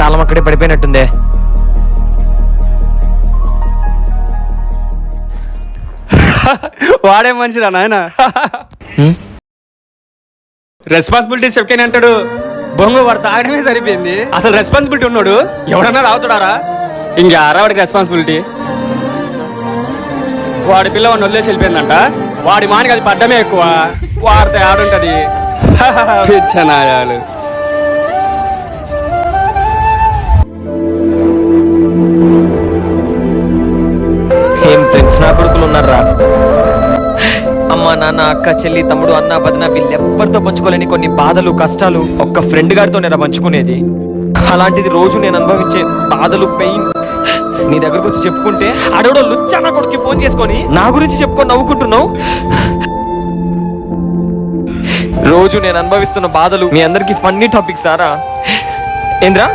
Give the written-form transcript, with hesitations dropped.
తాళం అక్కడే పడిపోయినట్టుందే. వాడే మనిషిరా నాయన. రెస్పాన్సిబిలిటీస్ చెప్తానే అంటాడు. బొంగు వాడు తాగడమే సరిపోయింది. అసలు రెస్పాన్సిబిలిటీ ఉన్నాడు ఎవడన్నా రావుతాడారా? ఇంకెవరా వాడికి రెస్పాన్సిబిలిటీ? వాడి పిల్ల వాడిని వదిలేసి వెళ్ళిపోయిందంట. వాడి మానికి అది పడ్డమే ఎక్కువ. వాడితే ఆడుంటది. పిచ్చనాయాలు. ఏం ఫ్రెండ్స్ నా కొడుకులు ఉన్నారా? అమ్మ నాన్న అక్క చెల్లి తమ్ముడు అన్న వదిన వీళ్ళెవ్వరితో పంచుకోలేని కొన్ని బాధలు కష్టాలు ఒక్క ఫ్రెండ్ గారితో నేను పంచుకునేది. అలాంటిది రోజు నేను అనుభవించే బాధలు పెయిన్ నీ దగ్గరకు వచ్చి చెప్పుకుంటే అడవుడో లుచ్చా నా కొడుకు ఫోన్ చేసుకొని నా గురించి చెప్పుకొని నవ్వుకుంటున్నావు. రోజు నేను అనుభవిస్తున్న బాధలు మీ అందరికి ఫన్నీ టాపిక్ సారా ఏంద్రా?